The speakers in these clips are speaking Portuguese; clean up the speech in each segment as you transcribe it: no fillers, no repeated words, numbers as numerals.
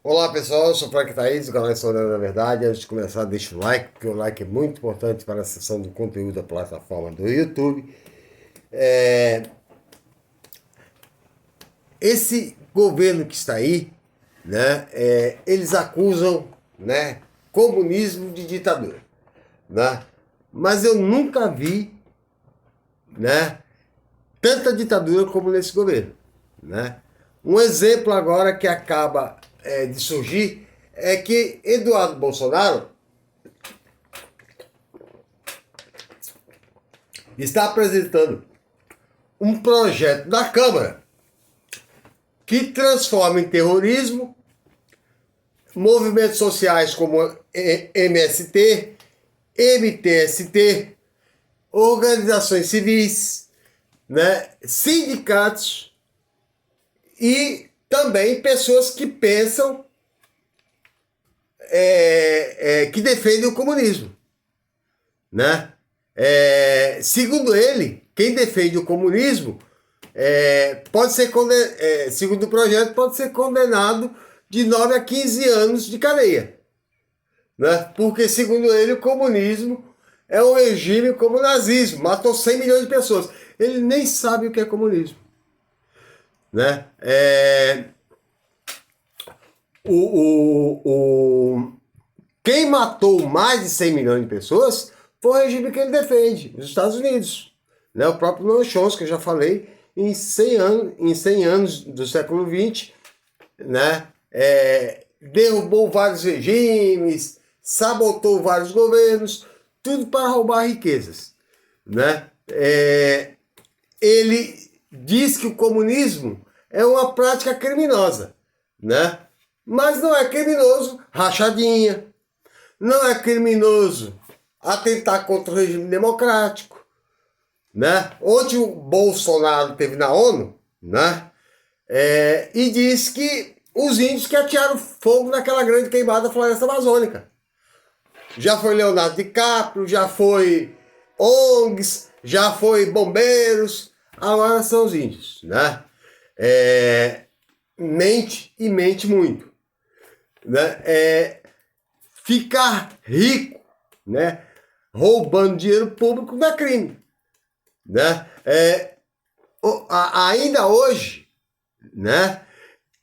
Olá pessoal, eu sou o Frank Thaís, do canal História da Verdade. Antes de começar, deixa o like, porque o like é muito importante para a seção do conteúdo da plataforma do YouTube. Esse governo que está aí, né, eles acusam, né, comunismo de ditadura, né? Mas eu nunca vi, né, tanta ditadura como nesse governo, né? Um exemplo agora que acaba de surgir é que Eduardo Bolsonaro está apresentando um projeto da Câmara que transforma em terrorismo movimentos sociais como MST, MTST, organizações civis, né, sindicatos e também pessoas que pensam que defendem o comunismo, né? Segundo ele, quem defende o comunismo pode ser segundo o projeto, pode ser condenado de 9 a 15 anos de cadeia, né? Porque, segundo ele, o comunismo é um regime como o nazismo, matou 100 milhões de pessoas. Ele nem sabe o que é comunismo, né? Quem matou mais de 100 milhões de pessoas foi o regime que ele defende, os Estados Unidos, né? O próprio Noam Chomsky, que eu já falei, em 100 anos do século XX, né? Derrubou vários regimes, sabotou vários governos, tudo para roubar riquezas, né? Ele diz que o comunismo é uma prática criminosa, né? Mas não é criminoso rachadinha, não é criminoso atentar contra o regime democrático, né? Ontem o Bolsonaro esteve na ONU, né? E disse que os índios que atiraram fogo naquela grande queimada da floresta amazônica. Já foi Leonardo DiCaprio, já foi ONGs, já foi bombeiros, agora são os índios, né? Mente e mente muito, né? Ficar rico, né, roubando dinheiro público não é crime, né? Ainda hoje, né,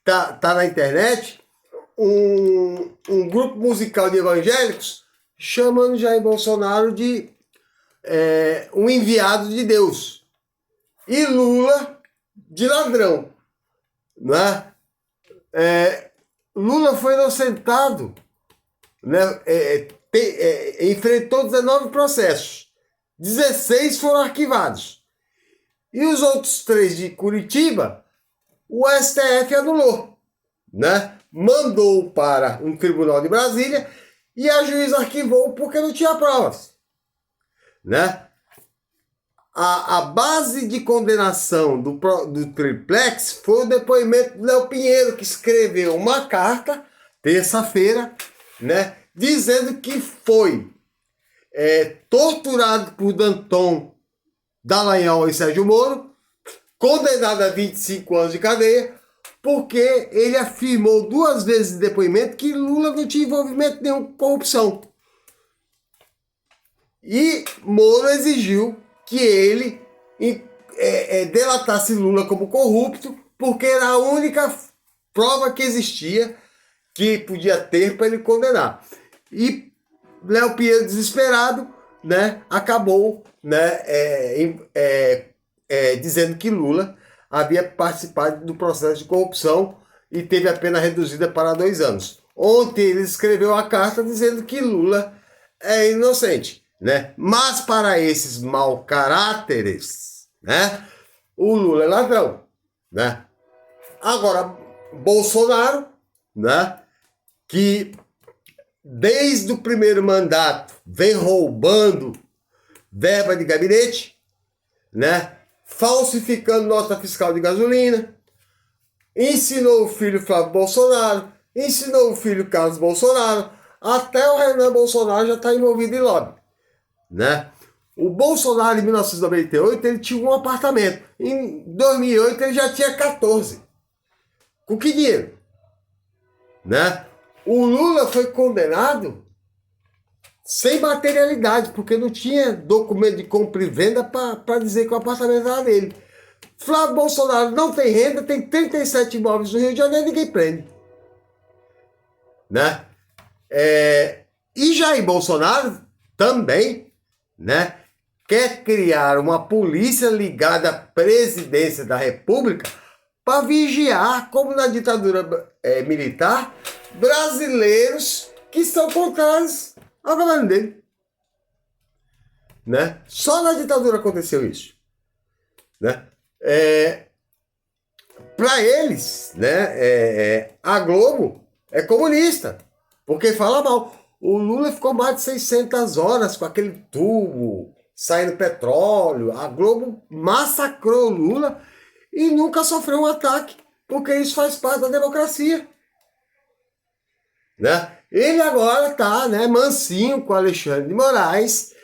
tá na internet um grupo musical de evangélicos chamando Jair Bolsonaro de um enviado de Deus e Lula de ladrão, né? Lula foi inocentado, né? Enfrentou 19 processos, 16 foram arquivados e os outros 3 de Curitiba o STF anulou, né? Mandou para um tribunal de Brasília e a juíza arquivou porque não tinha provas, né? A base de condenação do Triplex foi o depoimento do Léo Pinheiro, que escreveu uma carta, terça-feira, né, dizendo que foi torturado por Danton, Dallagnol e Sérgio Moro, condenado a 25 anos de cadeia, porque ele afirmou 2 vezes em depoimento que Lula não tinha envolvimento nenhum com corrupção. E Moro exigiu que ele delatasse Lula como corrupto, porque era a única prova que existia que podia ter para ele condenar. E Léo Pinheiro, desesperado, né, acabou, né, dizendo que Lula havia participado do processo de corrupção e teve a pena reduzida para 2 anos. Ontem ele escreveu a carta dizendo que Lula é inocente, né? Mas para esses mau caráteres, né, o Lula é ladrão, né? Agora, Bolsonaro, né, que desde o primeiro mandato vem roubando verba de gabinete, né, falsificando nota fiscal de gasolina, ensinou o filho Flávio Bolsonaro, ensinou o filho Carlos Bolsonaro, até o Renan Bolsonaro já está envolvido em lobby, né? O Bolsonaro, em 1998, ele tinha um apartamento. Em 2008, ele já tinha 14. Com que dinheiro? né? O Lula foi condenado sem materialidade, porque não tinha documento de compra e venda para dizer que o apartamento era dele. Flávio Bolsonaro não tem renda, tem 37 imóveis no Rio de Janeiro, ninguém prende. Né? E Jair Bolsonaro também, né, quer criar uma polícia ligada à presidência da República para vigiar, como na ditadura militar, brasileiros que são contrários ao governo dele. Né? Só na ditadura aconteceu isso. Né? Para eles, né, a Globo é comunista, porque fala mal. O Lula ficou mais de 600 horas com aquele tubo saindo petróleo. A Globo massacrou o Lula e nunca sofreu um ataque, porque isso faz parte da democracia. Né? Ele agora está, né, mansinho com Alexandre de Moraes,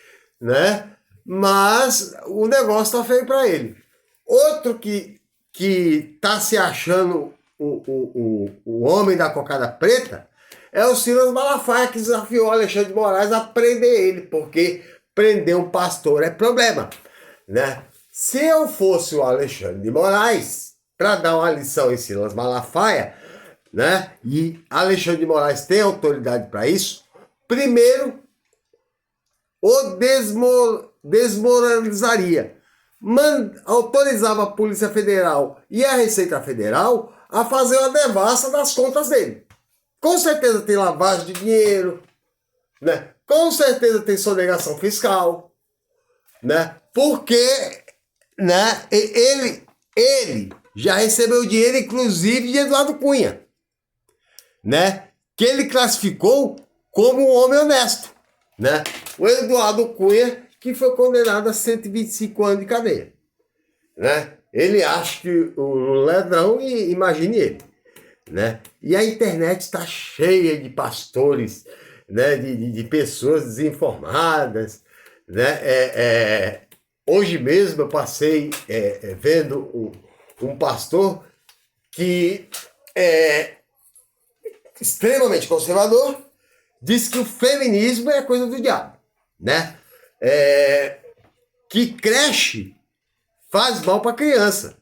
né? Mas o negócio está feio para ele. Outro que está se achando o homem da cocada preta é o Silas Malafaia, que desafiou o Alexandre de Moraes a prender ele, porque prender um pastor é problema. Né? Se eu fosse o Alexandre de Moraes, para dar uma lição em Silas Malafaia, né? E Alexandre de Moraes tem autoridade para isso, primeiro o desmoralizaria. Autorizava a Polícia Federal e a Receita Federal a fazer uma devassa das contas dele. Com certeza tem lavagem de dinheiro, né? Com certeza tem sonegação fiscal, né? Porque, né, ele já recebeu dinheiro, inclusive, de Eduardo Cunha, né? Que ele classificou como um homem honesto, né? O Eduardo Cunha, que foi condenado a 125 anos de cadeia, né? Ele acha que o ladrão, e imagine ele, né? E a internet está cheia de pastores, né? De pessoas desinformadas, né? Hoje mesmo eu passei vendo um pastor que é extremamente conservador, diz que o feminismo é coisa do diabo, né? Que creche faz mal para a criança,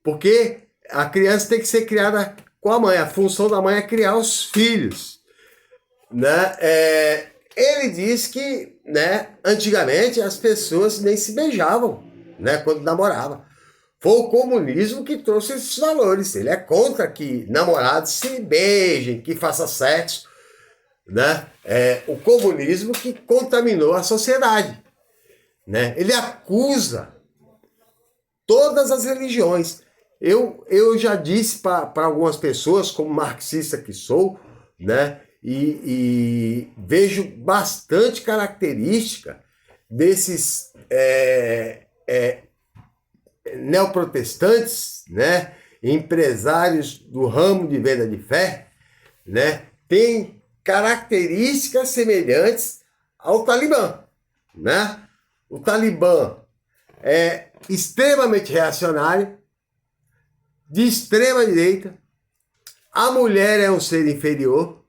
porque a criança tem que ser criada com a mãe. A função da mãe é criar os filhos, né? Ele diz que, né, antigamente as pessoas nem se beijavam, né, quando namoravam. Foi o comunismo que trouxe esses valores. Ele é contra que namorados se beijem, que façam sexo, né? O comunismo que contaminou a sociedade, né? Ele acusa todas as religiões. Eu já disse para algumas pessoas, como marxista que sou, né? E vejo bastante característica desses neoprotestantes, né? Empresários do ramo de venda de fé, né? Tem características semelhantes ao Talibã, né? O Talibã é extremamente reacionário, de extrema direita, a mulher é um ser inferior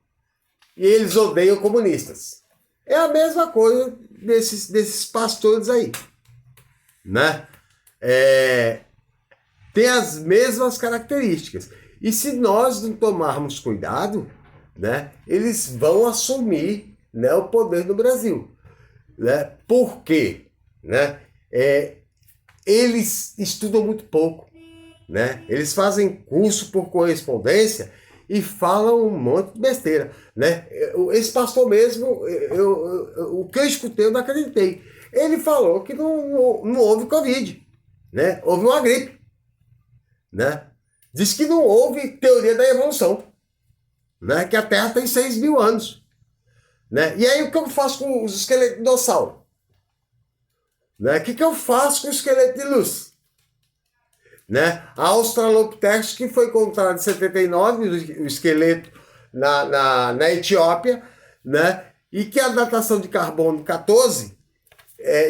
e eles odeiam comunistas. É a mesma coisa desses pastores aí, né? Tem as mesmas características. E se nós não tomarmos cuidado, né, eles vão assumir, né, o poder no Brasil. Né? Por quê? Né? Eles estudam muito pouco. Né? Eles fazem curso por correspondência e falam um monte de besteira. Né? Esse pastor mesmo, o que eu escutei, eu não acreditei. Ele falou que não houve Covid. Né? Houve uma gripe. Né? Diz que não houve teoria da evolução. Né? Que a Terra tem 6.000 anos. Né? E aí o que eu faço com os esqueletos de dinossauro? Né? O que eu faço com o esqueleto de luz? Né? A Australopithecus, que foi encontrado em 79, o esqueleto na Etiópia, né? E que a datação de carbono 14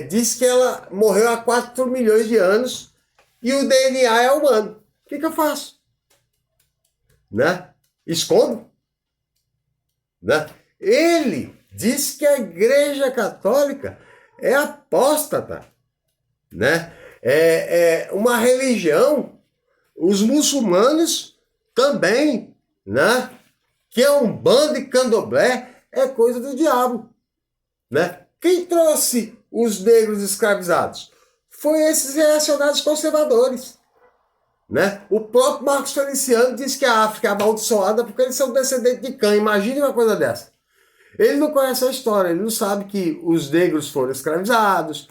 diz que ela morreu há 4 milhões de anos e o DNA é humano. O que eu faço? Né? Escondo? né? Ele diz que a Igreja Católica é apóstata, né? É uma religião, os muçulmanos também, né? Que é Umbanda e Candomblé é coisa do diabo, né? Quem trouxe os negros escravizados? Foi esses reacionários conservadores, né? O próprio Marcos Feliciano disse que a África é amaldiçoada porque eles são descendentes de Cã. Imagine uma coisa dessa. Ele não conhece a história, ele não sabe que os negros foram escravizados,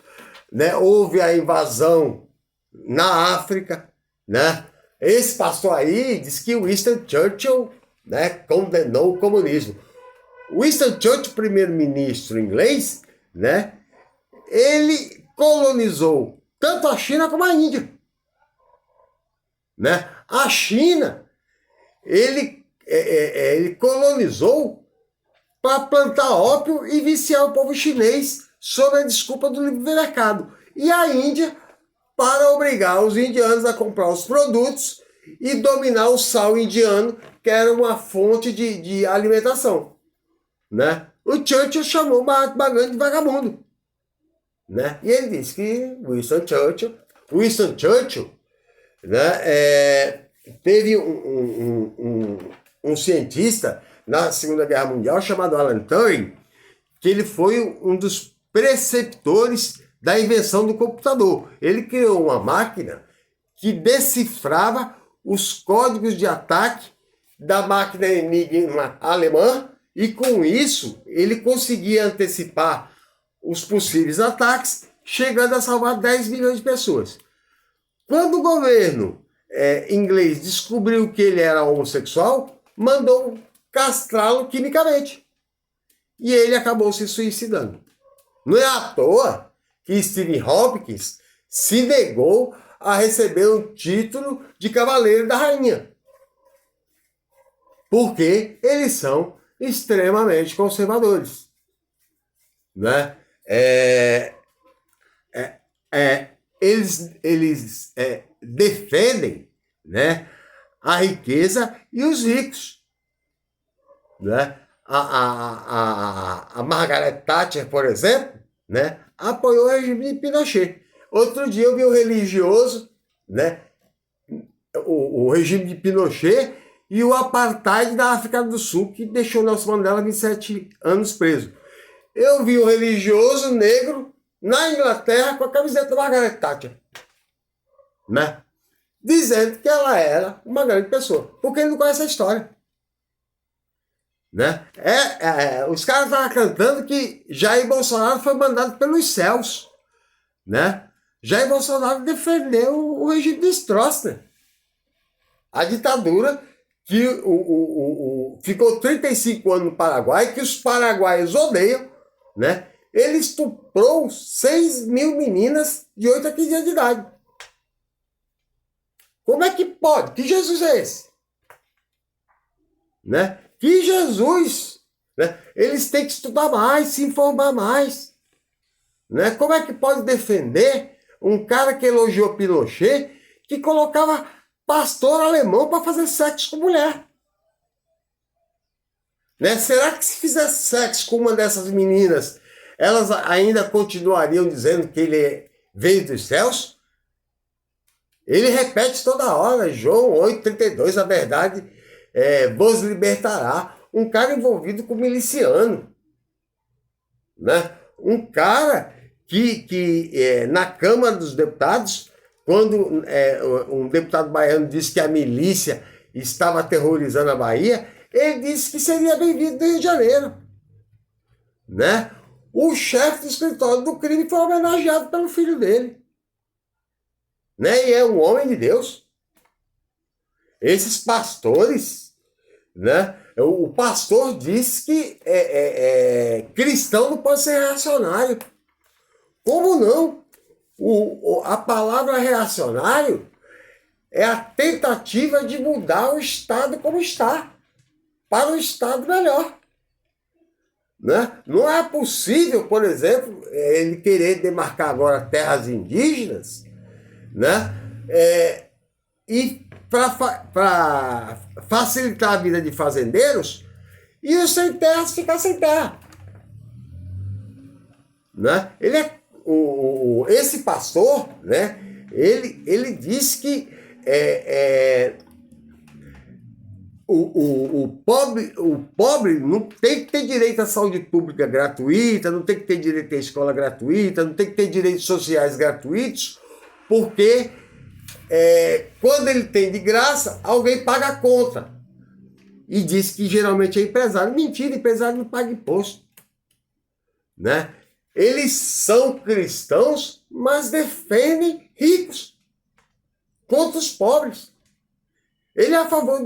né? Houve a invasão na África, né? Esse pastor aí diz que Winston Churchill, né, condenou o comunismo. Winston Churchill, primeiro-ministro inglês, né, ele colonizou tanto a China como a Índia, né? A China, ele colonizou para plantar ópio e viciar o povo chinês sob a desculpa do livre mercado. E a Índia para obrigar os indianos a comprar os produtos e dominar o sal indiano, que era uma fonte de alimentação, né? O Churchill chamou Mahatma Gandhi de vagabundo, né? E ele disse que Winston Churchill, né, teve um cientista na Segunda Guerra Mundial chamado Alan Turing, que ele foi um dos preceptores da invenção do computador. Ele criou uma máquina que decifrava os códigos de ataque da máquina Enigma alemã e, com isso, ele conseguia antecipar os possíveis ataques, chegando a salvar 10 milhões de pessoas. Quando o governo inglês descobriu que ele era homossexual, mandou castrá-lo quimicamente. E ele acabou se suicidando. Não é à toa que Stephen Hopkins se negou a receber um título de Cavaleiro da Rainha. Porque eles são extremamente conservadores, né? Eles defendem, né, a riqueza e os ricos, né? A Margaret Thatcher, por exemplo, né, apoiou o regime de Pinochet. Outro dia eu vi um religioso, né, o regime de Pinochet e o apartheid da África do Sul, que deixou Nelson Mandela 27 anos preso. Eu vi um religioso negro na Inglaterra com a camiseta da Margaret Thatcher, né, dizendo que ela era uma grande pessoa, porque ele não conhece a história. Né? Os caras estavam cantando que Jair Bolsonaro foi mandado pelos céus, né? Jair Bolsonaro defendeu o regime de Stroessner, a ditadura que ficou 35 anos no Paraguai, que os paraguaios odeiam, né? Ele estuprou 6 mil meninas de 8 a 15 anos de idade. Como é que pode? Que Jesus é esse? Né? Que Jesus, né? Eles têm que estudar mais, se informar mais, né? Como é que pode defender um cara que elogiou Pinochet, que colocava pastor alemão para fazer sexo com mulher? Né? Será que se fizesse sexo com uma dessas meninas, elas ainda continuariam dizendo que ele veio dos céus? Ele repete toda hora, João 8,32, a verdade vos libertará. Um cara envolvido com miliciano, né? Um cara que na Câmara dos Deputados, quando um deputado baiano disse que a milícia estava aterrorizando a Bahia, ele disse que seria bem-vindo do Rio de Janeiro, né? O chefe do escritório do crime foi homenageado pelo filho dele, né? E é um homem de Deus. Esses pastores, né? O pastor diz que cristão não pode ser reacionário. Como não? A palavra reacionário é a tentativa de mudar o Estado como está, para um Estado melhor. Né? Não é possível, por exemplo, ele querer demarcar agora terras indígenas, né? E para facilitar a vida de fazendeiros, e os sem terra ficam sem terra. Né? Esse pastor, né? Ele diz que o pobre não tem que ter direito à saúde pública gratuita, não tem que ter direito à escola gratuita, não tem que ter direitos sociais gratuitos, porque quando ele tem de graça, alguém paga a conta. E diz que geralmente é empresário. Mentira, empresário não paga imposto. Né? Eles são cristãos, mas defendem ricos contra os pobres. Ele é a favor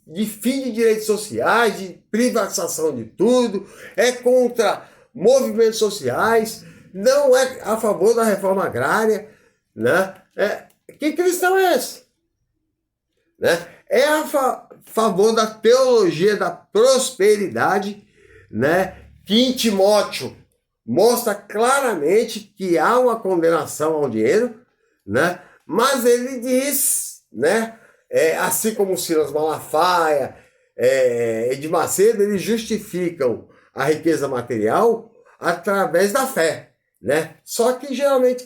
de fim de direitos sociais, de privatização de tudo, é contra movimentos sociais, não é a favor da reforma agrária. Né? Que cristão é esse? Né? É a favor da teologia da prosperidade, né? Que em Timóteo mostra claramente que há uma condenação ao dinheiro, né? Mas ele diz, né? Assim como Silas Malafaia, Edir Macedo, eles justificam a riqueza material através da fé, né? Só que geralmente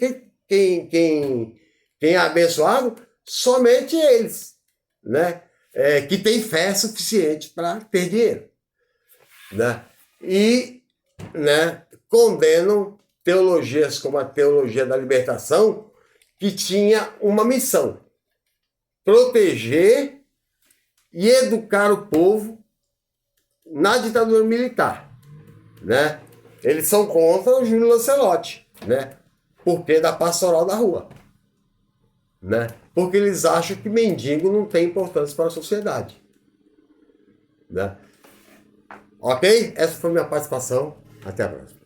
quem é abençoado, somente eles, né? Que tem fé suficiente para ter dinheiro, né? E, né, condenam teologias como a teologia da libertação, que tinha uma missão: proteger e educar o povo na ditadura militar, né? Eles são contra o Júlio Lancelotti, né? Porque da pastoral da rua, né? Porque eles acham que mendigo não tem importância para a sociedade, né? Ok? Essa foi minha participação. Até a próxima.